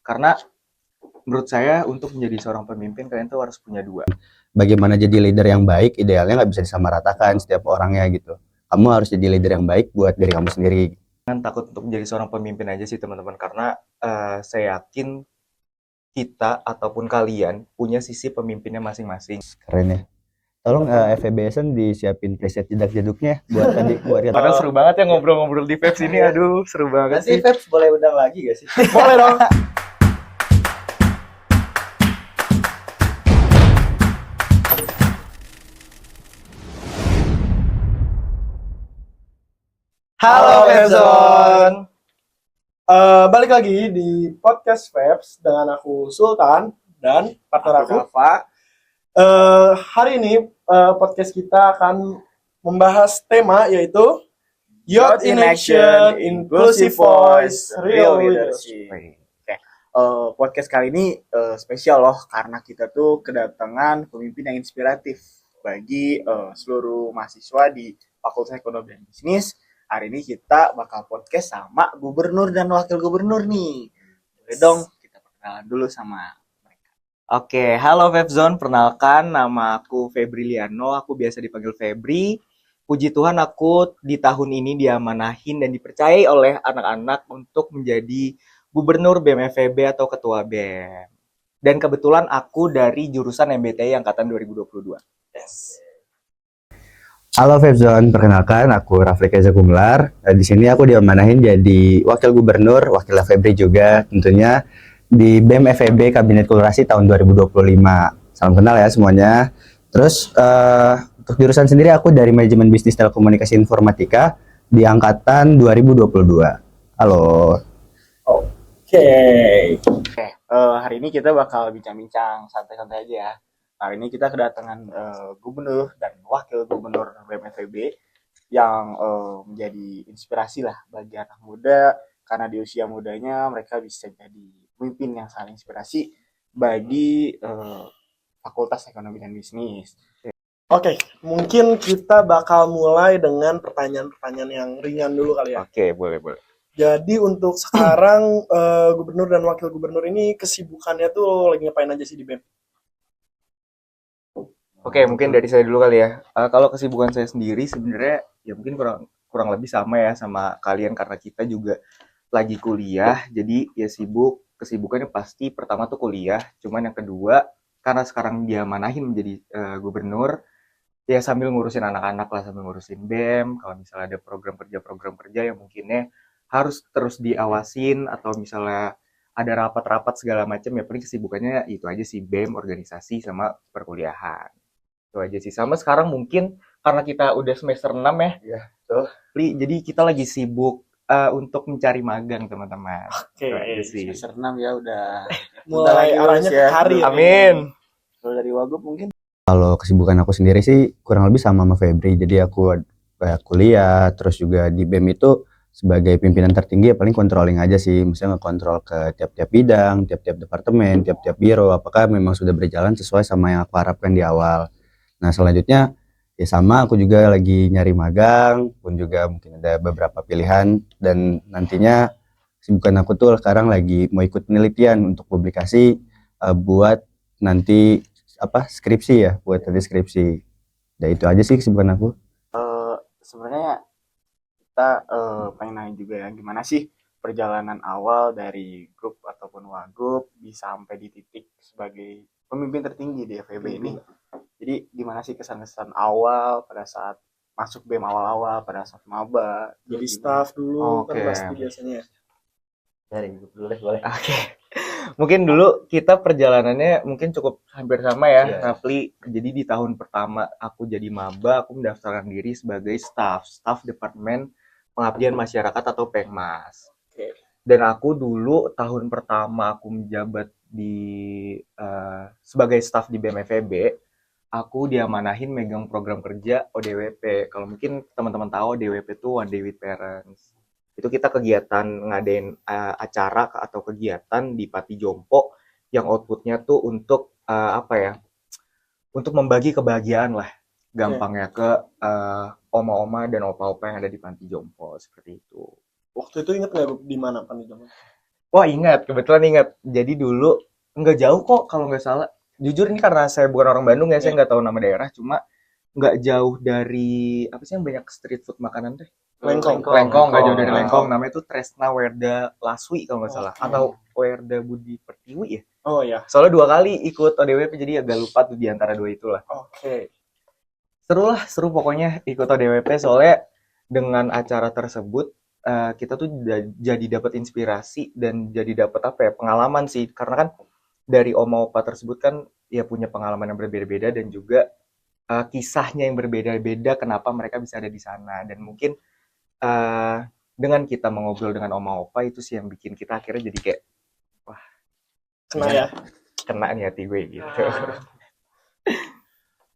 Karena menurut saya untuk menjadi seorang pemimpin kalian tuh harus punya dua. Bagaimana jadi leader yang baik, idealnya nggak bisa disamaratakan setiap orangnya gitu. Kamu harus jadi leader yang baik buat diri kamu sendiri. Jangan takut untuk menjadi seorang pemimpin aja sih teman-teman, karena saya yakin kita ataupun kalian punya sisi pemimpinnya masing-masing. Keren ya. Tolong FEBSN disiapin preset jedak-jeduknya buat tadi buat Padahal seru banget ya ngobrol-ngobrol di Vibes ini, aduh seru banget Nanti sih. Vebs boleh undang lagi gak sih? Boleh dong. Halo Vebzone. Balik lagi di podcast Vibes dengan aku Sultan dan partner aku. Hari ini podcast kita akan membahas tema yaitu Youth in Action, Inclusive Voice, Real Leadership. Podcast kali ini spesial loh karena kita tuh kedatangan pemimpin yang inspiratif bagi seluruh mahasiswa di Fakultas Ekonomi dan Bisnis. Hari ini kita bakal podcast sama gubernur dan wakil gubernur nih. Boleh dong kita perkenalan dulu sama mereka. Oke, halo Vebzone, perkenalkan nama aku Febriliano, aku biasa dipanggil Febri. Puji Tuhan aku di tahun ini diamanahin dan dipercayai oleh anak-anak untuk menjadi Gubernur BEM FEB atau Ketua BEM. Dan kebetulan aku dari jurusan MBTI Angkatan 2022. Yes. Halo Vebzone, perkenalkan aku Rafli Keza Gumlar. Di sini aku diamanahin jadi wakil gubernur, wakil Febri juga tentunya di BEM FEB Kabinet Kolorasi tahun 2025. Salam kenal ya semuanya. Terus untuk jurusan sendiri aku dari Manajemen Bisnis Telekomunikasi Informatika di angkatan 2022. Halo. Oke, hari ini kita bakal bincang-bincang santai-santai aja ya. Hari ini kita kedatangan gubernur dan wakil gubernur BEM FEB yang menjadi inspirasi lah bagi anak muda karena di usia mudanya mereka bisa jadi pemimpin yang saling inspirasi bagi Fakultas Ekonomi dan Bisnis. Oke, mungkin kita bakal mulai dengan pertanyaan-pertanyaan yang ringan dulu kali ya. Oke, boleh. Jadi untuk sekarang gubernur dan wakil gubernur ini kesibukannya tuh lagi ngapain aja sih di BEM? Oke, mungkin dari saya dulu kali ya. Kalau kesibukan saya sendiri sebenarnya ya mungkin kurang lebih sama ya sama kalian karena kita juga lagi kuliah. Jadi ya kesibukannya pasti pertama tuh kuliah. Cuman yang kedua karena sekarang dia manahin menjadi gubernur, ya sambil ngurusin anak-anak lah, sambil ngurusin BEM. Kalau misalnya ada program kerja yang mungkinnya harus terus diawasin atau misalnya ada rapat-rapat segala macam ya paling kesibukannya itu aja sih BEM, organisasi sama perkuliahan. Itu aja sih. Sama sekarang mungkin karena kita udah semester 6 ya. Iya, betul. Jadi kita lagi sibuk untuk mencari magang, teman-teman. Oke, Itu aja sih. Semester 6 ya udah mulai lagi arahnya lulus ke ya. hari. Amin. Kalau dari Wagub mungkin Kalau kesibukan aku sendiri sih kurang lebih sama Febri. Jadi aku kuliah, terus juga di BEM itu sebagai pimpinan tertinggi ya paling controlling aja sih. Misalnya ngekontrol ke tiap-tiap bidang, tiap-tiap departemen, tiap-tiap biro. Apakah memang sudah berjalan sesuai sama yang aku harapkan di awal. Nah selanjutnya ya sama aku juga lagi nyari magang, pun juga mungkin ada beberapa pilihan. Dan nantinya kesibukan aku tuh sekarang lagi mau ikut penelitian untuk publikasi buat nanti skripsi ya, buat tadi skripsi. Dan itu aja sih kesibukan aku. sebenarnya kita pengen nanya juga ya gimana sih perjalanan awal dari grup ataupun Wagub bisa sampai di titik sebagai pemimpin tertinggi di FEB ini. Jadi gimana sih kesan-kesan awal pada saat masuk BEM awal-awal, pada saat maba, Jadi staff dulu kan Oke. pasti biasanya. Dari boleh. Oke. Mungkin dulu kita perjalanannya mungkin cukup hampir sama ya, Iya. Rafli. Jadi di tahun pertama aku jadi maba, aku mendaftarkan diri sebagai staf Departemen Pengabdian Masyarakat atau Pengmas. Oke. Dan aku dulu tahun pertama aku menjabat sebagai staf di BEM FEB, aku diamanahin megang program kerja ODWP. Kalau mungkin teman-teman tahu ODWP itu One Day with Parents. Itu kita kegiatan ngadain acara atau kegiatan di Pati Jompo yang outputnya tuh untuk untuk membagi kebahagiaan lah, gampangnya ke oma-oma dan opa-opa yang ada di Panti Jompo seperti itu. Waktu itu inget nggak di mana Pan di zaman? Wah ingat, kebetulan ingat. Jadi dulu nggak jauh kok kalau nggak salah. Jujur ini karena saya bukan orang Bandung ya, saya nggak tahu nama daerah. Cuma nggak jauh dari apa sih yang banyak street food makanan teh? Lengkong. Lengkong, nggak jauh dari Lengkong. Lengkong. Namanya tuh Tresna Werda Laswi kalau nggak salah. Oke. Atau Werda Budi Pertiwi ya. Oh ya. Soalnya 2 kali ikut ODWP jadi agak lupa tuh di antara dua itulah. Oke. Seru pokoknya ikut ODWP soalnya dengan acara tersebut kita tuh jadi dapat inspirasi dan jadi dapat apa ya pengalaman sih karena kan dari oma opa tersebut kan ya punya pengalaman yang berbeda-beda dan juga kisahnya yang berbeda-beda kenapa mereka bisa ada di sana dan mungkin dengan kita mengobrol dengan oma opa itu sih yang bikin kita akhirnya jadi kayak Kena ya. kena nih hati gue gitu.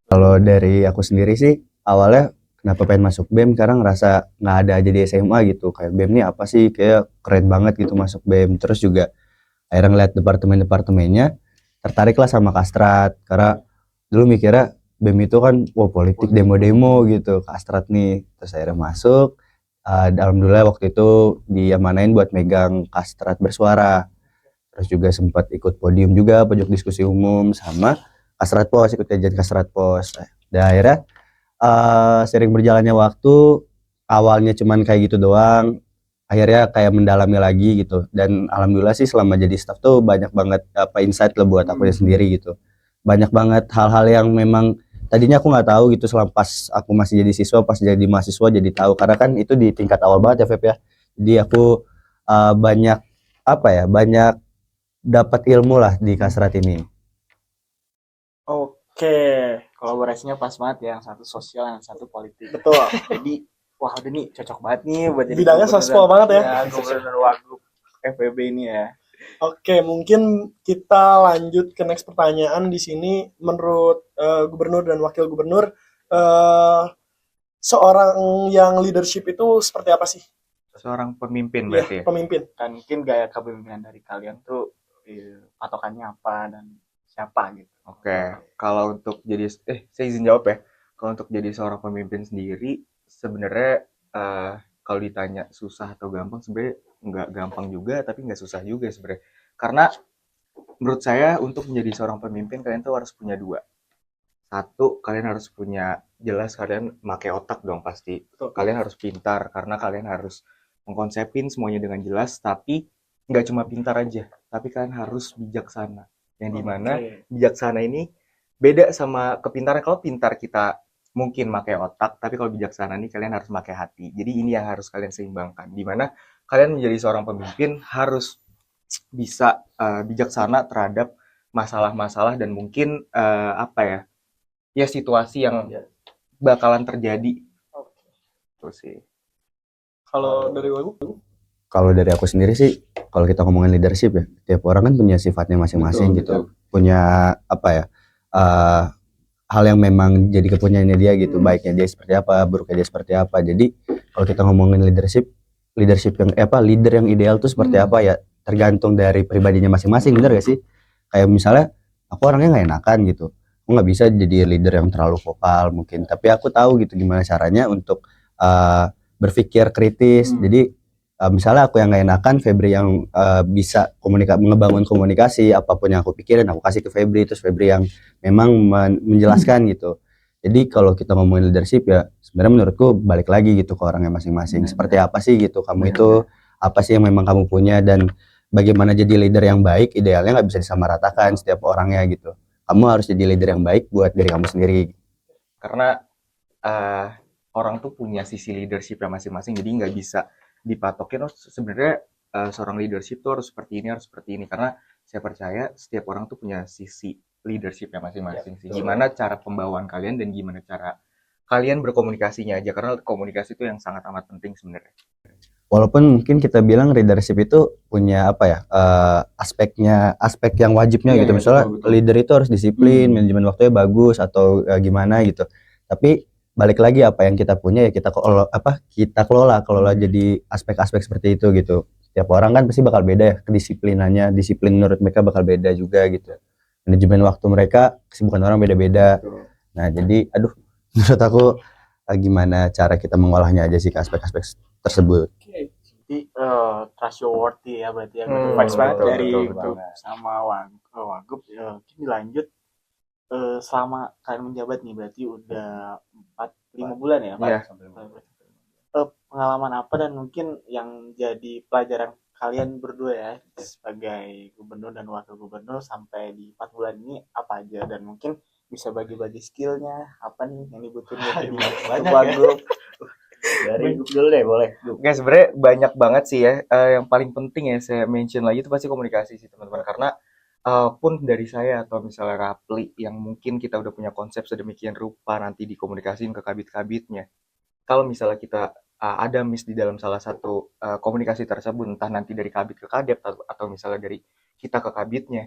Kalau dari aku sendiri sih awalnya kenapa pengen masuk BEM karena ngerasa nggak ada aja di SMA gitu. Kayak BEM ini apa sih? Kayak keren banget gitu masuk BEM. Terus juga akhirnya ngeliat departemen-departemennya tertariklah sama Kastrat karena dulu mikirnya BEM itu kan wah politik demo-demo gitu. Kastrat nih. Terus akhirnya masuk. Alhamdulillah waktu itu diamanain buat megang Kastrat bersuara. Terus juga sempat ikut podium juga, pojok diskusi umum sama Kastrat Pos, ikut kajian Kastrat Pos. Dan akhirnya sering berjalannya waktu, awalnya cuman kayak gitu doang, akhirnya kayak mendalami lagi gitu. Dan alhamdulillah sih selama jadi staff tuh banyak banget apa insight lah buat aku sendiri gitu. Banyak banget hal-hal yang memang tadinya aku nggak tahu gitu selama pas aku masih jadi siswa, pas jadi mahasiswa jadi tahu. Karena kan itu di tingkat awal banget ya Feb ya. Jadi aku banyak apa ya, banyak dapat ilmu lah di Kastrat ini. Oke. Kolaborasinya pas banget ya, yang satu sosial, yang satu politik. Betul. Jadi wah udah nih cocok banget nih buat jadi Bidangnya gubernur sospol dan- banget ya. Gubernur Wagub FEB ini ya. Oke, mungkin kita lanjut ke next pertanyaan di sini. Menurut gubernur dan wakil gubernur, seorang yang leadership itu seperti apa sih? Seorang pemimpin Ya, berarti ya. pemimpin. Dan mungkin gaya kepemimpinan dari kalian tuh patokannya apa dan siapa gitu. Oke, kalau untuk jadi saya izin jawab ya. Kalau untuk jadi seorang pemimpin sendiri, sebenarnya kalau ditanya susah atau gampang, sebenarnya nggak gampang juga, tapi nggak susah juga sebenarnya. Karena menurut saya untuk menjadi seorang pemimpin kalian tuh harus punya dua. Satu, kalian harus punya jelas kalian pakai otak dong pasti. Betul. Kalian harus pintar karena kalian harus mengkonsepin semuanya dengan jelas, tapi nggak cuma pintar aja, tapi kalian harus bijaksana. Yang dimana Oke. bijaksana ini beda sama kepintaran. Kalau pintar kita mungkin pakai otak, tapi kalau bijaksana nih kalian harus pakai hati. Jadi ini yang harus kalian seimbangkan. Dimana kalian menjadi seorang pemimpin harus bisa bijaksana terhadap masalah-masalah dan mungkin apa ya, ya situasi yang bakalan terjadi. Terus sih. Kalau dari Wagu? Kalau dari aku sendiri sih, kalau kita ngomongin leadership ya, tiap orang kan punya sifatnya masing-masing Betul, gitu, punya apa ya, hal yang memang jadi kepunyaannya dia gitu, baiknya dia seperti apa, buruknya dia seperti apa. Jadi kalau kita ngomongin leadership yang leader yang ideal tuh seperti apa ya, tergantung dari pribadinya masing-masing, bener gak sih? Kayak misalnya aku orangnya nggak enakan gitu, aku nggak bisa jadi leader yang terlalu vokal mungkin, tapi aku tahu gitu gimana caranya untuk berpikir kritis. Jadi misalnya aku yang nggak enakan, Febri yang bisa ngebangun komunikasi, apapun yang aku pikirin aku kasih ke Febri, terus Febri yang memang menjelaskan gitu. Jadi kalau kita ngomongin leadership ya sebenarnya menurutku balik lagi gitu ke orangnya masing-masing. Seperti apa sih gitu kamu itu, apa sih yang memang kamu punya, dan bagaimana jadi leader yang baik, idealnya nggak bisa disamaratakan setiap orangnya gitu. Kamu harus jadi leader yang baik buat diri kamu sendiri. Karena orang tuh punya sisi leadershipnya masing-masing, jadi nggak bisa dipatokin sebenarnya seorang leadership tuh harus seperti ini, karena saya percaya setiap orang tuh punya sisi leadershipnya masing-masing sih. Gimana cara pembawaan kalian dan gimana cara kalian berkomunikasinya aja, karena komunikasi itu yang sangat amat penting sebenarnya. Walaupun mungkin kita bilang leadership itu punya apa ya, aspek yang wajibnya gitu. Misalnya betul. leader itu harus disiplin, manajemen waktunya bagus atau gimana gitu. Tapi balik lagi apa yang kita punya ya kita kelola jadi aspek-aspek seperti itu gitu. Setiap orang kan pasti bakal beda ya kedisiplinannya, disiplin menurut mereka bakal beda juga gitu. Manajemen waktu mereka, kesibukan orang beda-beda. Nah jadi menurut aku gimana cara kita mengolahnya aja sih ke aspek-aspek tersebut. berarti trustworthy ya berarti ya Vibes banget tuh, dari betul grup sama Wagub. Mungkin dilanjut selama kalian menjabat nih berarti udah 4-5 bulan ya Pak? Iya. Pengalaman apa dan mungkin yang jadi pelajaran kalian berdua ya sebagai gubernur dan wakil gubernur sampai di 4 bulan ini apa aja, dan mungkin bisa bagi-bagi skillnya apa nih yang dibutuhin jadi Banyak Wagub. Dari Gup dulu deh, boleh. Gup. Oke, sebenarnya banyak banget sih ya. Yang paling penting ya saya mention lagi itu pasti komunikasi sih teman-teman. Karena pun dari saya atau misalnya Rapli yang mungkin kita udah punya konsep sedemikian rupa nanti dikomunikasiin ke kabit-kabitnya. Kalau misalnya kita ada miss di dalam salah satu komunikasi tersebut, entah nanti dari kabit ke kadep atau misalnya dari kita ke kabitnya,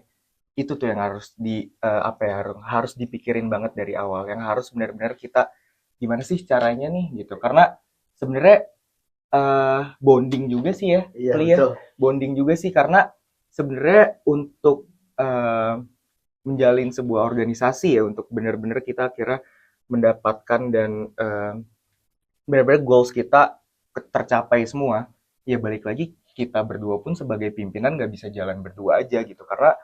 itu tuh yang harus apa ya, harus dipikirin banget dari awal. Yang harus benar-benar kita gimana sih caranya nih gitu. Karena sebenarnya bonding juga sih ya, Iya, Pli ya. betul. Bonding juga sih karena sebenarnya untuk menjalin sebuah organisasi ya, untuk benar-benar kita kira mendapatkan dan benar-benar goals kita tercapai semua, ya balik lagi kita berdua pun sebagai pimpinan nggak bisa jalan berdua aja gitu, karena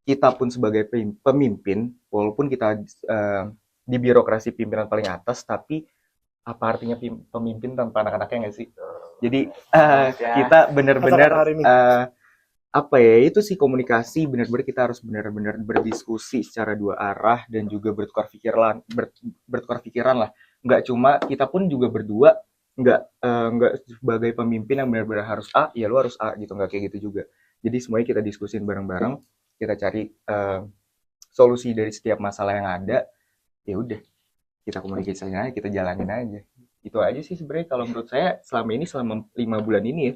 kita pun sebagai pemimpin, walaupun kita di birokrasi pimpinan paling atas, tapi apa artinya pemimpin tanpa anak-anaknya nggak sih? Jadi kita benar-benar apa ya, itu sih komunikasi, benar-benar kita harus benar-benar berdiskusi secara dua arah dan juga bertukar pikiran lah. Nggak cuma kita pun juga berdua nggak sebagai pemimpin yang benar-benar harus A, ya lu harus A gitu, nggak kayak gitu juga. Jadi semuanya kita diskusin bareng-bareng, kita cari solusi dari setiap masalah yang ada, ya udah kita komunikasiin aja, kita jalanin aja. Itu aja sih sebenarnya kalau menurut saya selama 5 bulan ini ya.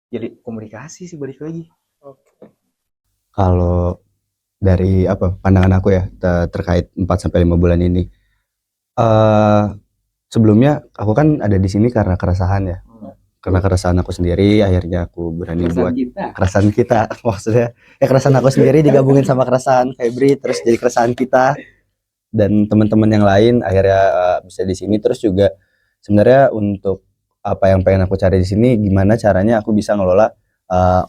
Jadi komunikasi sih balik lagi. Kalau dari pandangan aku ya terkait 4-5 bulan ini, sebelumnya aku kan ada di sini karena keresahan ya, karena keresahan aku sendiri, akhirnya aku berani buat keresahan kita maksudnya ya keresahan aku sendiri digabungin sama keresahan Febri, terus jadi keresahan kita dan teman-teman yang lain, akhirnya bisa di sini. Terus juga sebenarnya untuk apa yang pengen aku cari di sini, gimana caranya aku bisa ngelola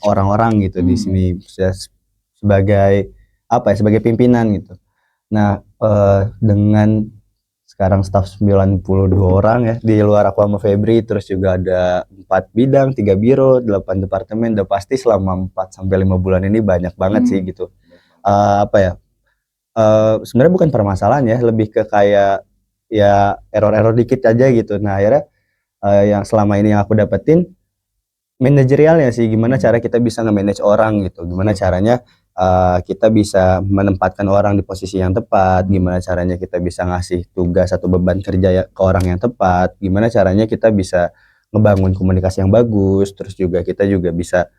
orang-orang gitu di sini sebagai sebagai pimpinan gitu. Nah, dengan sekarang staff 92 orang ya, di luar aku sama Febri, terus juga ada 4 bidang, 3 biro, 8 departemen, udah pasti selama 4-5 bulan ini banyak banget sih gitu. Sebenarnya bukan permasalahan ya, lebih ke kayak ya error-error dikit aja gitu. Nah, akhirnya yang selama ini yang aku dapetin manajerialnya sih, gimana cara kita bisa nge-manage orang gitu, gimana caranya kita bisa menempatkan orang di posisi yang tepat, gimana caranya kita bisa ngasih tugas atau beban kerja ke orang yang tepat, gimana caranya kita bisa ngebangun komunikasi yang bagus, terus juga kita juga bisa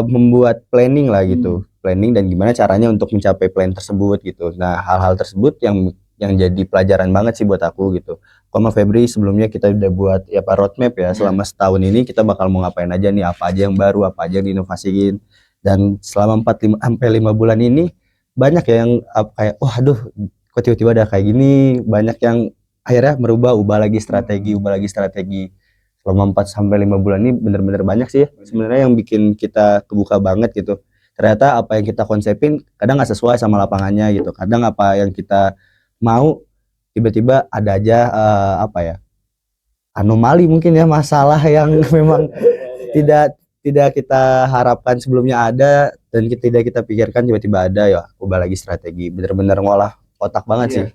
membuat planning lah gitu, planning dan gimana caranya untuk mencapai plan tersebut gitu. Nah, hal-hal tersebut yang jadi pelajaran banget sih buat aku gitu. Sama Febri sebelumnya kita udah buat roadmap ya, selama setahun ini kita bakal mau ngapain aja nih, apa aja yang baru, apa aja yang diinovasiin. Dan selama 4-5 bulan ini banyak ya yang kayak aduh kok tiba-tiba ada kayak gini, banyak yang akhirnya ubah lagi strategi. Selama 4-5 bulan ini bener-bener banyak sih ya sebenarnya yang bikin kita kebuka banget gitu. Ternyata apa yang kita konsepin kadang nggak sesuai sama lapangannya gitu, kadang apa yang kita mau tiba-tiba ada aja anomali mungkin ya, masalah yang memang tidak kita harapkan sebelumnya ada dan tidak kita pikirkan tiba-tiba ada, ya ubah lagi strategi, bener-bener ngolah otak banget sih.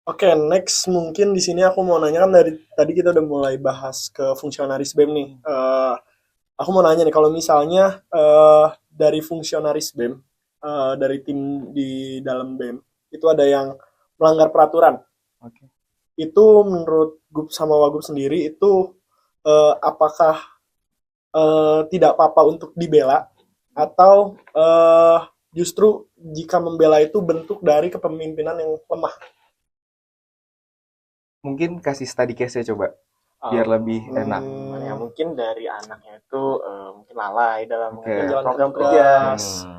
Oke, next mungkin di sini aku mau nanya, kan dari tadi kita udah mulai bahas ke fungsionaris BEM nih. Aku mau nanya nih, kalau misalnya dari fungsionaris BEM, dari tim di dalam BEM, itu ada yang melanggar peraturan. Itu menurut Gup sama Wagub sendiri itu apakah tidak apa-apa untuk dibela, atau justru jika membela itu bentuk dari kepemimpinan yang lemah? Mungkin kasih study case-nya coba biar lebih enak. Ya mungkin dari anaknya itu mungkin lalai dalam mengerjakan program tugas. kerja,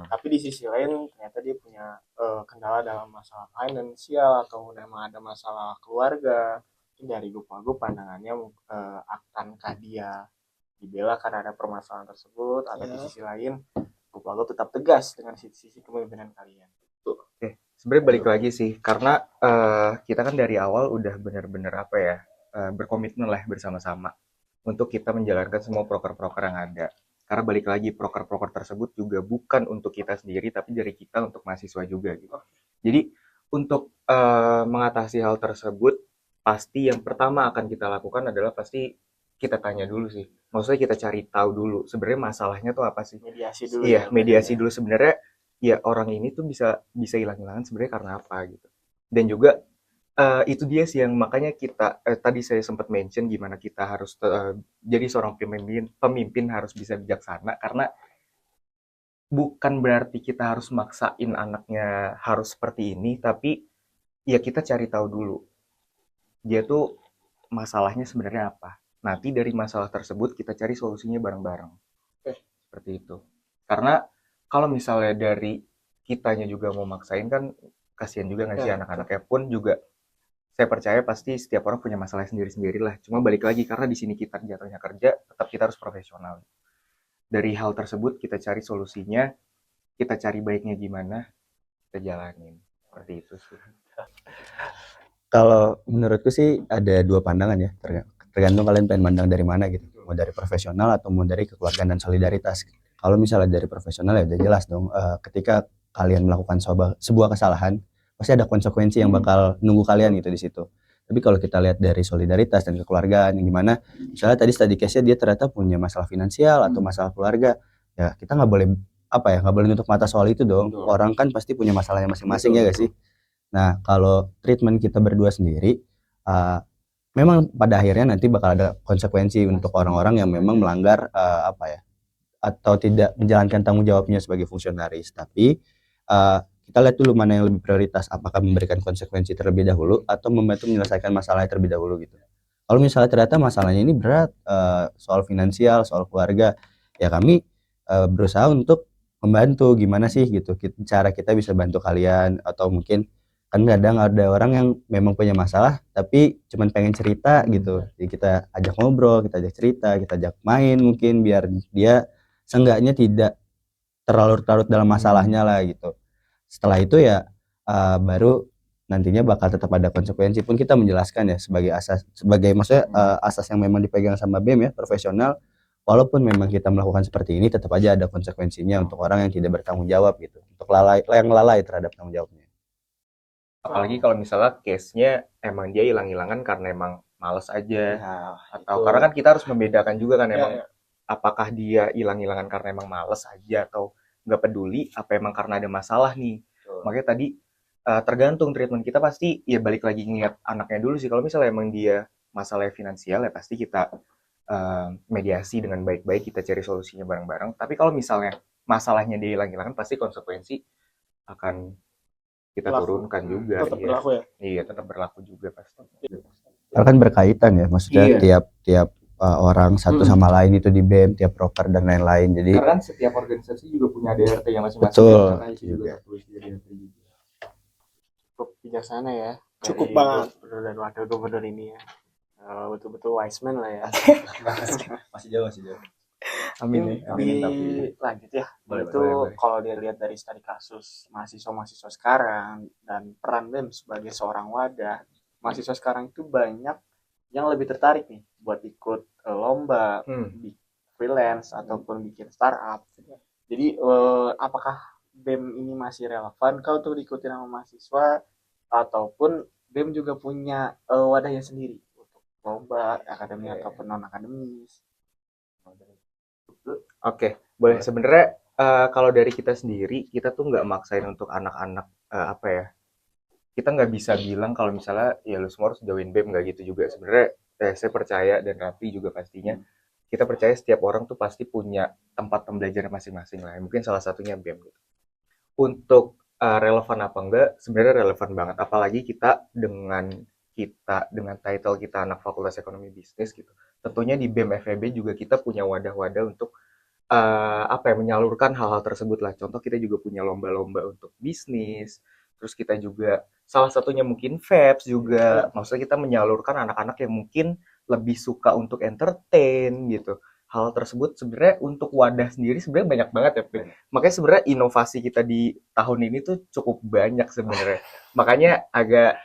tapi di sisi lain ternyata dia punya kendala dalam masalah finansial atau memang ada masalah keluarga, dari Gupalgo pandangannya akankah dia dibela karena ada permasalahan tersebut, atau di Ya. sisi lain Gupalgo tetap tegas dengan sisi kepemimpinan kalian. Sebenarnya balik lagi sih, karena kita kan dari awal udah bener-bener apa ya, berkomitmen lah bersama-sama untuk kita menjalankan semua proker-proker yang ada. Karena balik lagi, proker-proker tersebut juga bukan untuk kita sendiri, tapi dari kita untuk mahasiswa juga gitu. Jadi untuk mengatasi hal tersebut, pasti yang pertama akan kita lakukan adalah pasti kita tanya dulu sih. Maksudnya kita cari tahu dulu sebenarnya masalahnya tuh apa sih. Mediasi dulu Iya, ya. mediasi dulu sebenarnya ya orang ini tuh bisa hilang-hilangan sebenarnya karena apa gitu. Dan juga itu dia sih yang makanya kita tadi saya sempat mention gimana kita harus jadi seorang pemimpin harus bisa bijaksana, karena bukan berarti kita harus maksain anaknya harus seperti ini, tapi ya kita cari tahu dulu dia tuh masalahnya sebenarnya apa. Nanti dari masalah tersebut kita cari solusinya bareng-bareng. Seperti itu. Karena kalau misalnya dari kitanya juga mau maksain kan kasihan juga nggak sih anak-anaknya pun juga. Saya percaya pasti setiap orang punya masalah sendiri-sendiri lah. Cuma balik lagi karena di sini kita jatuhnya kerja, tetap kita harus profesional. Dari hal tersebut kita cari solusinya, kita cari baiknya gimana, kita jalanin. Seperti itu sih. Kalau menurutku sih ada dua pandangan ya, tergantung kalian pengen mandang dari mana gitu, mau dari profesional atau mau dari kekeluargaan dan solidaritas. Kalau misalnya dari profesional ya udah jelas dong, ketika kalian melakukan sebuah kesalahan pasti ada konsekuensi yang bakal nunggu kalian gitu di situ. Tapi kalau kita lihat dari solidaritas dan kekeluargaan, yang gimana misalnya tadi study case-nya dia ternyata punya masalah finansial atau masalah keluarga, ya kita nggak boleh nggak boleh nutup mata soal itu dong. Orang kan pasti punya masalahnya masing-masing ya gak sih. Nah, kalau treatment kita berdua sendiri, memang pada akhirnya nanti bakal ada konsekuensi untuk orang-orang yang memang melanggar atau tidak menjalankan tanggung jawabnya sebagai fungsionaris. Tapi kita lihat dulu mana yang lebih prioritas, apakah memberikan konsekuensi terlebih dahulu atau membantu menyelesaikan masalahnya terlebih dahulu gitu. Kalau misalnya ternyata masalahnya ini berat, soal finansial, soal keluarga, ya kami berusaha untuk membantu gimana sih gitu, cara kita bisa bantu kalian, atau mungkin kan kadang ada orang yang memang punya masalah tapi cuman pengen cerita gitu, jadi kita ajak ngobrol, kita ajak cerita, kita ajak main mungkin biar dia seenggaknya tidak terlarut-larut dalam masalahnya lah gitu. Setelah itu ya baru nantinya bakal tetap ada konsekuensi, pun kita menjelaskan ya sebagai maksudnya asas yang memang dipegang sama BEM ya, profesional. Walaupun memang kita melakukan seperti ini, tetap aja ada konsekuensinya untuk orang yang tidak bertanggung jawab gitu, untuk lalai terhadap tanggung jawabnya. Apalagi kalau misalnya case-nya emang dia hilang-hilangan karena emang males aja. Atau karena kan kita harus membedakan juga kan emang apakah dia hilang-hilangan karena emang males aja atau nggak peduli, apa emang karena ada masalah nih. Makanya tadi tergantung treatment kita, pasti ya balik lagi ngeliat anaknya dulu sih. Kalau misalnya emang dia masalahnya finansial ya pasti kita mediasi dengan baik-baik, kita cari solusinya bareng-bareng. Tapi kalau misalnya masalahnya dia hilang-hilangan, pasti konsekuensi akan kita turunkan juga. Tetap berlaku ya? Iya, tetap berlaku juga pasti. Karena kan berkaitan ya, maksudnya tiap orang satu sama lain itu di BEM, tiap proker dan lain-lain. Jadi karena kan setiap organisasi juga punya ADRT yang masing-masing. Betul, karena itu juga tertulis di ADRT juga. Cukup bijaksana ya. Cukup banget. Gubernur dan wakil gubernur ini ya. Betul-betul wise man lah ya. Masih jauh. Amin ya. Lanjut ya. Boleh. Kalau dilihat dari studi kasus mahasiswa-mahasiswa sekarang dan peran BEM sebagai seorang wadah, mahasiswa sekarang itu banyak yang lebih tertarik nih buat ikut lomba, freelance ataupun bikin startup. Jadi apakah BEM ini masih relevan kalau untuk diikuti sama mahasiswa, ataupun BEM juga punya wadahnya sendiri untuk lomba akademi ataupun non akademis? Oke, boleh. Sebenarnya kalau dari kita sendiri, kita tuh nggak maksain untuk anak-anak kita nggak bisa bilang kalau misalnya ya lu semua harus join BEM, nggak gitu juga. Sebenarnya saya percaya dan Raffi juga pastinya, kita percaya setiap orang tuh pasti punya tempat pembelajaran masing-masing lah. Mungkin salah satunya BEM gitu. Untuk relevan apa enggak, sebenarnya relevan banget. Apalagi kita dengan title kita anak Fakultas Ekonomi Bisnis gitu. Tentunya di BEM FEB juga kita punya wadah-wadah untuk menyalurkan hal-hal tersebut lah. Contoh kita juga punya lomba-lomba untuk bisnis, terus kita juga salah satunya mungkin vapes juga. Maksudnya kita menyalurkan anak-anak yang mungkin lebih suka untuk entertain gitu. Hal tersebut sebenarnya untuk wadah sendiri sebenarnya banyak banget ya, Pin. Makanya sebenarnya inovasi kita di tahun ini tuh cukup banyak sebenarnya. Makanya agak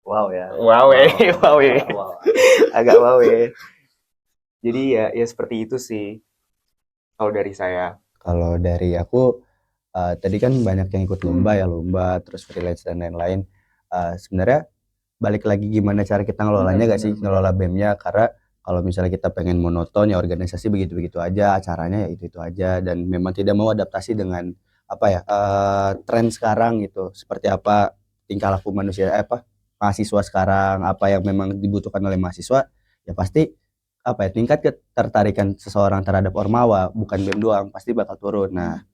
Wow ya. wow wow Wow. agak wow ya. Jadi ya seperti itu sih kalau dari saya. Kalau dari aku tadi kan banyak yang ikut lomba, terus freelance dan lain-lain. Sebenarnya balik lagi gimana cara kita ngelolanya gak sih, ngelola BEM-nya, karena kalau misalnya kita pengen monoton ya organisasi begitu-begitu aja, acaranya ya itu-itu aja, dan memang tidak mau adaptasi dengan apa ya, tren sekarang gitu, seperti apa tingkah laku manusia, mahasiswa sekarang, apa yang memang dibutuhkan oleh mahasiswa, ya pasti apa ya, tingkat ketertarikan seseorang terhadap Ormawa bukan BEM doang pasti bakal turun. Nah,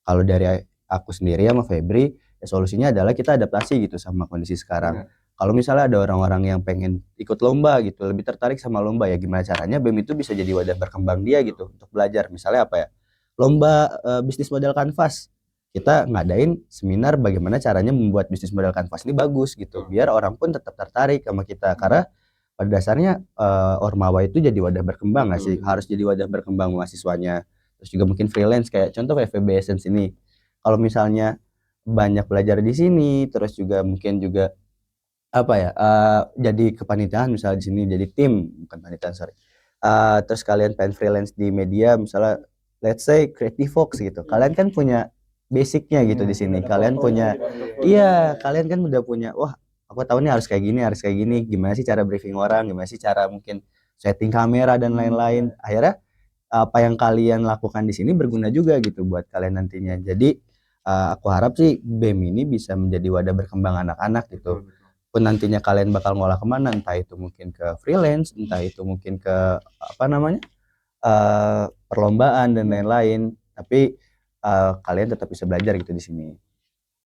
kalau dari aku sendiri sama Febri, ya solusinya adalah kita adaptasi gitu sama kondisi sekarang. Kalau misalnya ada orang-orang yang pengen ikut lomba gitu, lebih tertarik sama lomba, ya gimana caranya BEM itu bisa jadi wadah berkembang dia gitu untuk belajar. Misalnya apa ya? Lomba bisnis model kanvas. Kita ngadain seminar bagaimana caranya membuat bisnis model kanvas ini bagus gitu. Biar orang pun tetap tertarik sama kita, karena pada dasarnya Ormawa itu jadi wadah berkembang nggak sih? Harus jadi wadah berkembang mahasiswanya. Terus juga mungkin freelance kayak contoh FEB Essence ini. Kalau misalnya banyak belajar di sini, terus juga mungkin juga apa ya, jadi kepanitiaan misalnya di sini, jadi tim, bukan panitiaan sorry. Terus kalian pengen freelance di media misalnya, let's say Creative Fox gitu. Kalian kan punya basicnya gitu di sini. Kalian punya, iya, kalian kan udah punya, wah aku tahu nih harus kayak gini. Gimana sih cara briefing orang, gimana sih cara mungkin setting kamera dan lain-lain. Akhirnya apa yang kalian lakukan di sini berguna juga gitu buat kalian nantinya. Jadi aku harap sih BEM ini bisa menjadi wadah berkembang anak-anak gitu. Pun nantinya kalian bakal ngolah kemana, entah itu mungkin ke freelance, entah itu mungkin ke apa namanya, perlombaan dan lain-lain. Tapi kalian tetap bisa belajar gitu di sini.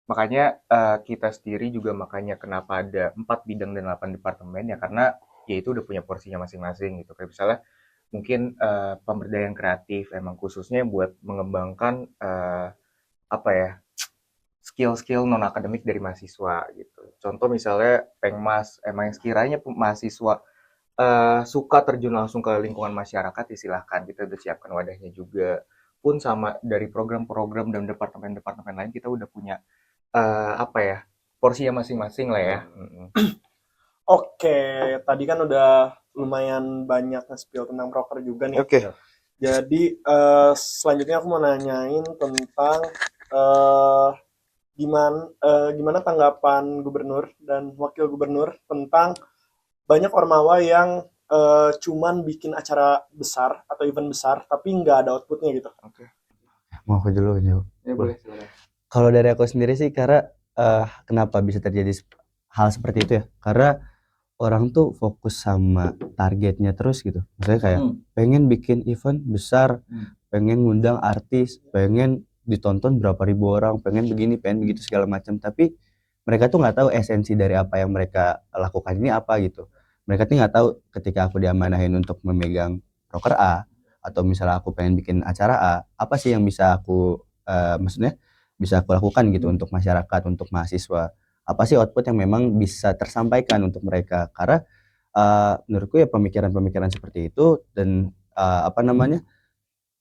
Makanya kita sendiri juga makanya kenapa ada 4 bidang dan 8 departemen ya karena ya itu udah punya porsinya masing-masing gitu. Kayak misalnya mungkin pemberdayaan kreatif emang khususnya buat mengembangkan apa ya skill-skill non akademik dari mahasiswa gitu. Contoh misalnya Pengmas emang yang sekiranya mahasiswa suka terjun langsung ke lingkungan masyarakat ya silahkan kita udah siapkan wadahnya juga. Pun sama dari program-program dan departemen-departemen lain kita udah punya apa ya porsinya masing-masing lah ya. Oke, tadi kan udah lumayan banyak nge-spill tentang proker juga nih. Oke. Jadi selanjutnya aku mau nanyain tentang gimana tanggapan gubernur dan wakil gubernur tentang banyak ormawa yang cuman bikin acara besar atau event besar tapi nggak ada outputnya gitu. Oke. Mau aku dulu jawab. Ya boleh. Kalau dari aku sendiri sih, karena kenapa bisa terjadi hal seperti itu ya? Karena orang tuh fokus sama targetnya terus gitu. Maksudnya kayak pengen bikin event besar, pengen ngundang artis, pengen ditonton berapa ribu orang, pengen begini, pengen begitu segala macam. Tapi mereka tuh nggak tahu esensi dari apa yang mereka lakukan ini apa gitu. Mereka tuh nggak tahu ketika aku diamanahin untuk memegang proker A, atau misalnya aku pengen bikin acara A, apa sih yang bisa aku maksudnya bisa aku lakukan gitu untuk masyarakat, untuk mahasiswa. Apa sih output yang memang bisa tersampaikan untuk mereka? Karena menurutku ya pemikiran-pemikiran seperti itu dan apa namanya,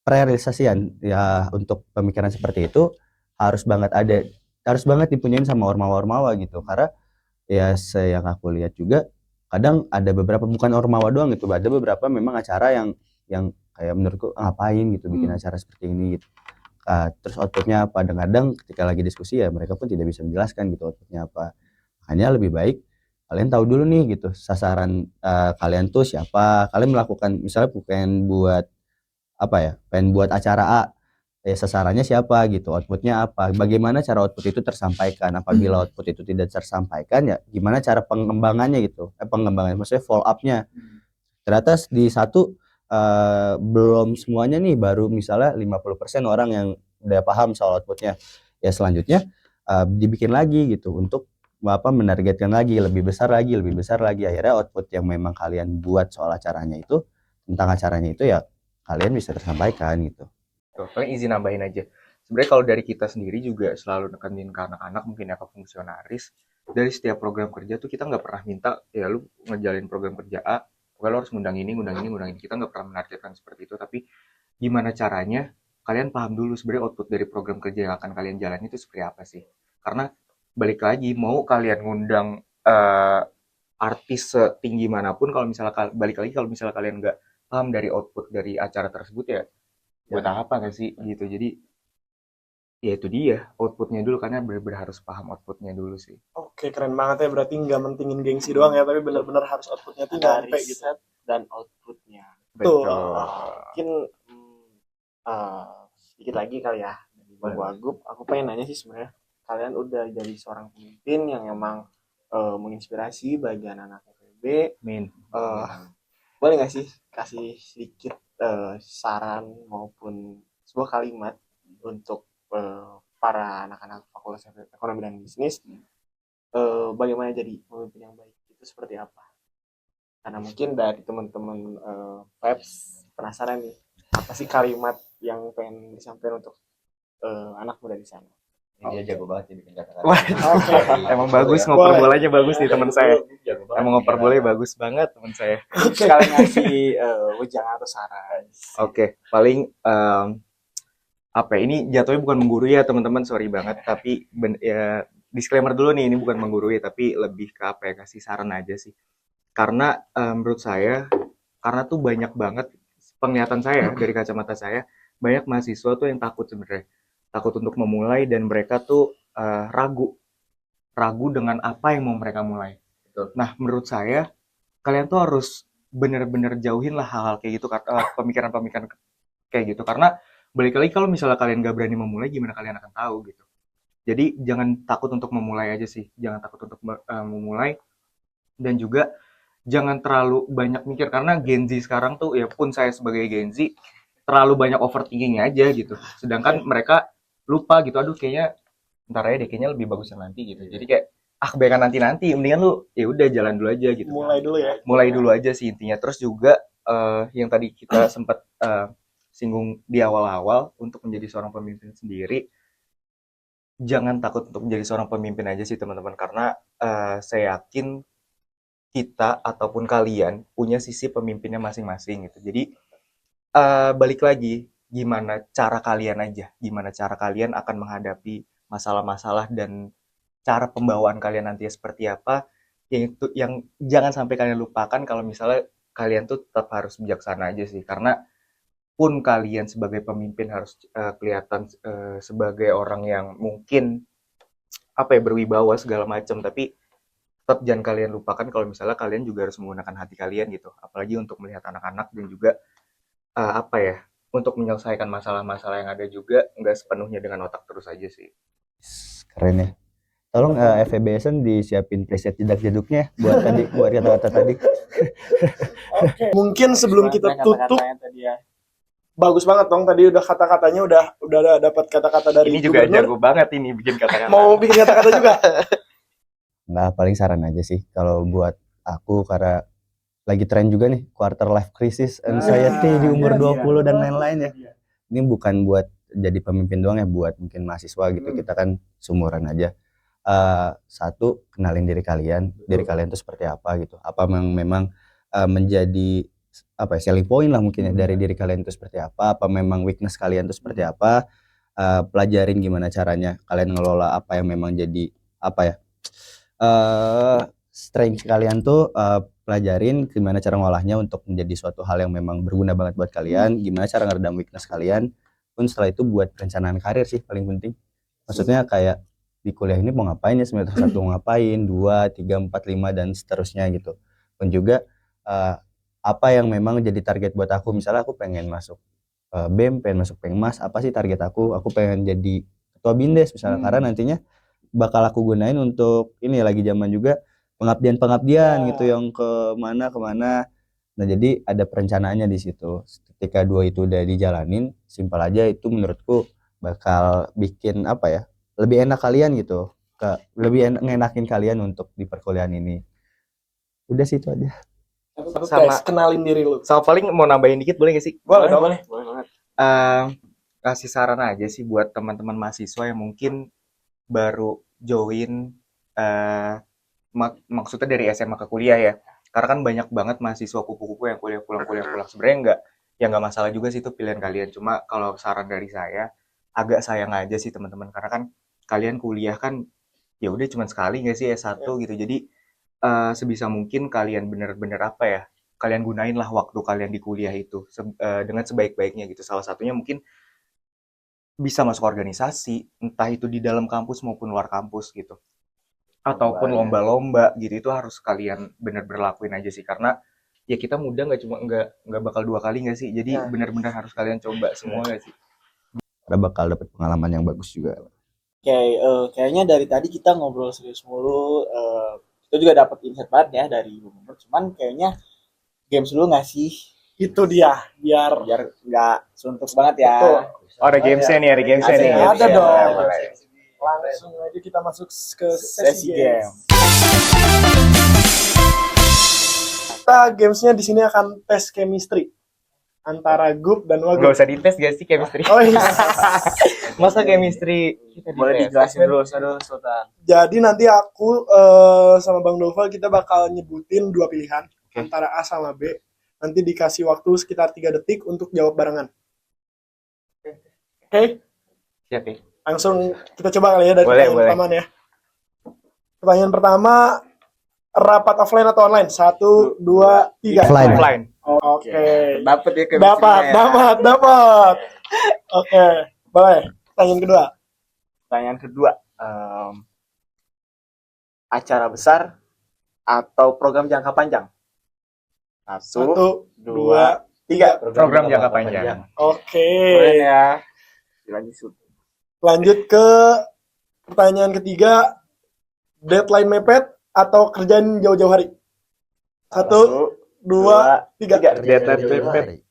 realisasian ya untuk pemikiran seperti itu harus banget ada, harus banget dipunyain sama ormawa-ormawa gitu. Karena ya yang aku lihat juga kadang ada beberapa, bukan ormawa doang gitu, ada beberapa memang acara yang kayak menurutku ngapain gitu bikin acara seperti ini gitu. Terus outputnya apa, kadang ketika lagi diskusi ya mereka pun tidak bisa menjelaskan gitu outputnya apa. Makanya lebih baik kalian tahu dulu nih gitu sasaran kalian tuh siapa. Kalian melakukan misalnya pengen buat apa ya, pengen buat acara A, ya sasarannya siapa gitu, outputnya apa, bagaimana cara output itu tersampaikan. Apabila output itu tidak tersampaikan ya gimana cara pengembangannya gitu, pengembangan maksudnya follow up-nya. Ternyata di satu belum semuanya nih, baru misalnya 50% orang yang udah paham soal outputnya, ya selanjutnya dibikin lagi gitu untuk menargetkan lagi lebih besar lagi, akhirnya output yang memang kalian buat soal acaranya itu, tentang acaranya itu ya kalian bisa tersampaikan gitu. Tuh, paling izin nambahin aja. Sebenarnya kalau dari kita sendiri juga selalu nekenin ke anak-anak mungkin ya ke fungsionaris. dari setiap program kerja tuh kita nggak pernah minta ya lu ngejalin program kerja A, pokoknya lu harus ngundang ini, ngundang ini, ngundang ini. Kita nggak pernah menargetkan seperti itu, tapi gimana caranya kalian paham dulu sebenarnya output dari program kerja yang akan kalian jalani itu seperti apa sih. Karena balik lagi mau kalian ngundang eh, artis setinggi manapun, kalau misalnya balik lagi kalau misalnya kalian nggak paham dari output dari acara tersebut ya buat apa nggak sih gitu. Jadi ya itu dia outputnya dulu, karena benar-benar harus paham outputnya dulu sih. Oke, keren banget ya. Berarti nggak mentingin gengsi doang ya, tapi benar-benar harus outputnya tuh Ada nyampe gitu. riset dan outputnya. Betul. Mungkin sedikit lagi kali ya dari Bang Wagub. Aku pengen nanya sih sebenarnya, kalian udah jadi seorang pemimpin yang emang menginspirasi bagi anak-anak FEB. Min. Boleh nggak sih kasih sedikit saran maupun sebuah kalimat untuk para anak-anak Fakultas Ekonomi dan Bisnis, bagaimana jadi pemimpin yang baik itu seperti apa? Karena mungkin dari teman-teman Vibes penasaran nih, apa sih kalimat yang pengen disampaikan untuk anak muda di sana? Ini dia jago banget jadi bikin kata-kata. Wah, emang bagus ngoper bolanya, bagus nih teman saya. Jago banget Emang bikin ngoper bolanya kata-kata. bagus banget teman saya. Sekalian ngasih wejangan atau saran. Oke, paling apa ya, ini jatuhnya bukan menggurui ya teman-teman, sorry banget, tapi ya disclaimer dulu nih, ini bukan menggurui tapi lebih ke apa ya, kasih saran aja sih. Karena menurut saya, karena tuh banyak banget penglihatan saya dari kacamata saya, banyak mahasiswa tuh yang takut sebenarnya, takut untuk memulai, dan mereka tuh ragu dengan apa yang mau mereka mulai. Betul. Nah, menurut saya kalian tuh harus bener-bener jauhin lah hal-hal kayak gitu, pemikiran-pemikiran kayak gitu, karena balik lagi kalau misalnya kalian gak berani memulai, gimana kalian akan tahu gitu. Jadi jangan takut untuk memulai aja sih, jangan takut untuk memulai, dan juga jangan terlalu banyak mikir, karena Gen Z sekarang tuh, ya pun saya sebagai Gen Z terlalu banyak overthinking aja gitu, sedangkan mereka lupa gitu, aduh kayaknya ntar aja deh, kayaknya lebih bagus yang nanti gitu. Jadi kayak kebanyakan nanti mendingan lu ya udah jalan dulu aja gitu. Mulai dulu aja sih intinya. Terus juga yang tadi kita sempat singgung di awal-awal, untuk menjadi seorang pemimpin sendiri jangan takut untuk menjadi seorang pemimpin aja sih teman-teman, karena saya yakin kita ataupun kalian punya sisi pemimpinnya masing-masing gitu. Jadi balik lagi, gimana cara kalian akan menghadapi masalah-masalah, dan cara pembawaan kalian nanti seperti apa, yang jangan sampai kalian lupakan kalau misalnya kalian tuh tetap harus bijaksana aja sih. Karena pun kalian sebagai pemimpin harus kelihatan sebagai orang yang mungkin apa ya, berwibawa segala macam, tapi tetap jangan kalian lupakan kalau misalnya kalian juga harus menggunakan hati kalian gitu, apalagi untuk melihat anak-anak, dan juga apa ya, untuk menyelesaikan masalah-masalah yang ada juga nggak sepenuhnya dengan otak terus aja sih. Keren ya. Tolong FEBSN disiapin preset jedak-jeduknya buat tadi, buat kata-kata tadi. Oke, mungkin sebelum kita tutup, Kata-katanya tadi ya. bagus banget dong tadi, udah kata-katanya udah dapat kata-kata dari Ini juga gubernur. jago banget ini bikin kata-kata. Mau bikin kata-kata juga? Nggak, paling saran aja sih kalau buat aku, karena lagi tren juga nih quarter life crisis anxiety di umur 20 dan lain-lain ya. Ini bukan buat jadi pemimpin doang ya, buat mungkin mahasiswa gitu. Kita kan sumuran aja. Satu, kenalin diri kalian itu seperti apa gitu. Apa yang memang menjadi apa ya, selling point lah mungkin ya dari diri kalian itu seperti apa memang weakness kalian itu seperti apa. Pelajarin gimana caranya kalian ngelola apa yang memang jadi apa ya, strength kalian tuh, pelajarin gimana cara ngolahnya untuk menjadi suatu hal yang memang berguna banget buat kalian, gimana cara ngeredam weakness kalian. Pun setelah itu buat perencanaan karir sih paling penting. Maksudnya kayak di kuliah ini mau ngapain ya, semester 1 mau ngapain, 2, 3, 4, 5 dan seterusnya gitu. Dan juga apa yang memang jadi target buat aku, misalnya aku pengen masuk BEM, pengen masuk Pengmas, apa sih target aku pengen jadi ketua BINDES misalnya, karena nantinya bakal aku gunain untuk ini lagi zaman juga pengabdian gitu, yang kemana. Nah jadi ada perencanaannya di situ. Ketika dua itu udah dijalanin, simpel aja, itu menurutku bakal bikin apa ya, lebih enak kalian gitu, lebih ngenakin kalian untuk di perkuliahan ini. Udah sih itu aja. Guys, kenalin diri lu. Sama paling mau nambahin dikit boleh gak sih? Boleh. banget. Kasih saran aja sih buat teman-teman mahasiswa yang mungkin baru join maksudnya dari SMA ke kuliah ya. Karena kan banyak banget mahasiswa kupu-kupu yang kuliah pulang. Sebenarnya nggak masalah juga sih itu pilihan kalian. Cuma kalau saran dari saya, agak sayang aja sih teman-teman. Karena kan kalian kuliah kan ya udah cuma sekali nggak sih S1 gitu. Jadi sebisa mungkin kalian bener-bener apa ya, kalian gunain lah waktu kalian di kuliah itu dengan sebaik-baiknya gitu. Salah satunya mungkin bisa masuk organisasi, entah itu di dalam kampus maupun luar kampus gitu. Ataupun lomba-lomba gitu, itu harus kalian bener-bener lakuin aja sih. Karena ya kita muda nggak bakal 2 kali nggak sih. Jadi bener-bener harus kalian coba semua nggak sih. Ada bakal dapat pengalaman yang bagus juga. Oke, kayaknya dari tadi kita ngobrol serius mulu. Kita juga dapat insight banget ya dari Gubernur. Cuman kayaknya games dulu nggak sih? Itu dia, biar Nggak suntuk banget ya. Betul. Oh, ada gamesnya nih, ada gamesnya nih. Ada Gamesnya. dong. Boleh. langsung aja kita masuk ke Sesi sesi game. games. Kita gamesnya di sini akan tes chemistry antara Gup dan Nggak Wagub. usah dites gak sih chemistry? Oh iya. Masa chemistry kita Boleh dites? dijelasin dulu, Sultan. Jadi nanti aku sama Bang Doval kita bakal nyebutin 2 pilihan antara A sama B. Nanti dikasih waktu sekitar 3 detik untuk jawab barengan. Oke, Siap ya? langsung kita coba kali ya dari Boleh, pertanyaan boleh. pertama nih ya. Pertanyaan pertama, rapat offline atau online? 1, 2, 3. Offline. Offline. Oke. Dapat ya chemistry-nya Dapat. Oke, boleh. Pertanyaan kedua. Pertanyaan kedua, acara besar atau program jangka panjang? 1, 2, 3. Program jangka panjang. Oke. Keren ya. Dilanjut. Lanjut ke pertanyaan ketiga. Deadline mepet atau kerjaan jauh-jauh hari? 1, 2, 3. Deadline mepet.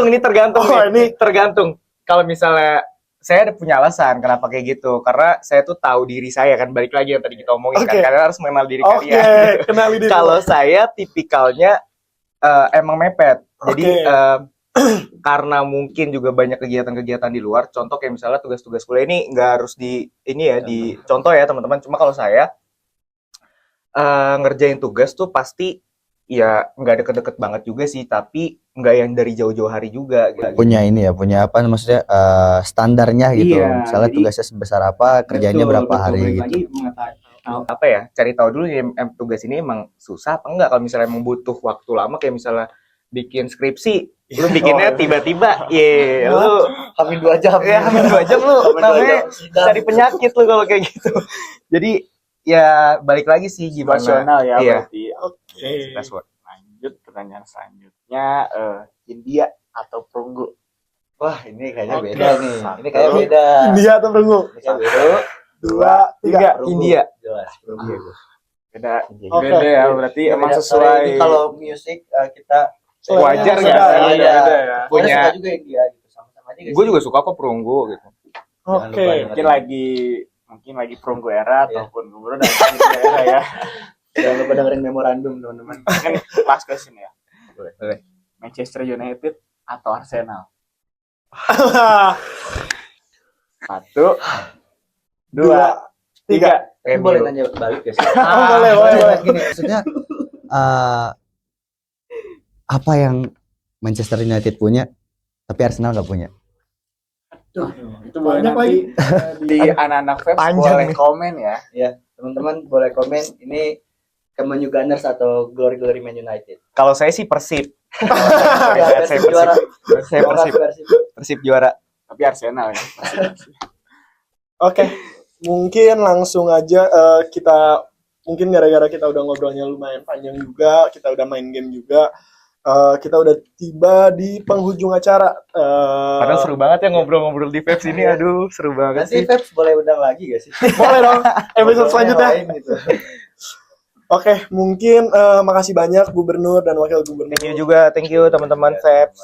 Ini tergantung Oh, nih. Tergantung. Kalau misalnya saya ada punya alasan kenapa kayak gitu. Karena saya tuh tahu diri saya kan, balik lagi yang tadi kita omongin kan. Oke. Kalian harus mengenal diri Oke, kalian. kenali diri. Kalau saya tipikalnya emang mepet. Jadi karena mungkin juga banyak kegiatan-kegiatan di luar. Contoh kayak misalnya tugas-tugas kuliah ini nggak harus di contoh ya teman-teman. Cuma kalau saya ngerjain tugas tuh pasti ya nggak deket-deket banget juga sih, tapi nggak yang dari jauh-jauh hari juga gitu. Punya apa maksudnya standarnya gitu. Iya, Misalnya jadi- tugasnya sebesar apa, kerjanya berapa hari Balik gitu. lagi apa ya, cari tahu dulu ya tugas ini emang susah apa enggak. Kalau misalnya emang butuh waktu lama kayak misalnya bikin skripsi, lu bikinnya tiba-tiba lu Hamin 2 jam. ya hampir 2 jam lu namanya cari penyakit lu kalau kayak gitu. Jadi ya balik lagi sih gimana. Situasional ya Iya. berarti. Oke. That's what. Lanjut pertanyaan selanjutnya, India atau perunggu? Wah, ini kayaknya Oke. beda nih. Ini kayak beda. India atau perunggu? Ini kayak beda. 2, 3. India. Jelas. Beda. Oke. Beda ya, berarti emang Beda. sesuai. Sorry, ini kalau musik kita Wajar Selera nggak? beda. Iya. beda ya. Punya- Saya suka juga India gitu. Sama-sama aja. Gue juga suka kok perunggu gitu. Jangan Oke. lupa Mungkin lagi perunggu era Iya. ataupun gubernur dan India era ya. Jangan lupa dengerin memorandum teman-teman. Kan last question ya. Boleh. Manchester United atau Arsenal? 1, 2, 3. Tapi boleh nanya balik ya sih. Boleh. Gini, maksudnya apa yang Manchester United punya tapi Arsenal nggak punya? Itu boleh Banyak nanti di anak-anak Febs Panjang boleh nih. komen ya. Ya, teman-teman boleh komen ini Man U Gunners atau Glory Man United. Kalau saya sih Persib. Ya, Saya Persib juara. Saya Persib juara. Tapi Arsenal ya. Oke, mungkin langsung aja kita mungkin gara-gara kita udah ngobrolnya lumayan panjang juga, kita udah main game juga, kita udah tiba di penghujung acara. Padahal seru banget ya ngobrol-ngobrol di Peps ini. Aduh, seru banget Nanti sih. Febs boleh undang lagi gak sih? Boleh dong, episode selanjutnya. Lain gitu. Oke, mungkin makasih banyak Gubernur dan Wakil Gubernur. Thank you teman-teman Peps.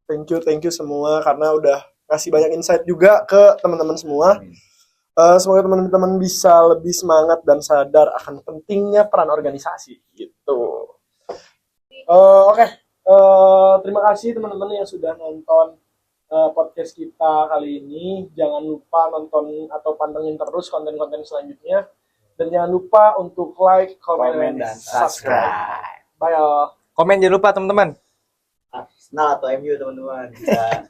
Thank you semua karena udah kasih banyak insight juga ke teman-teman semua. Semoga teman-teman bisa lebih semangat dan sadar akan pentingnya peran organisasi gitu. Oke. Terima kasih teman-teman yang sudah nonton podcast kita kali ini. Jangan lupa nonton atau pantengin terus konten-konten selanjutnya. Dan jangan lupa untuk like, comment, Komen dan dan subscribe. Bye all. Komen jangan lupa teman-teman. Arsenal atau MU teman-teman bisa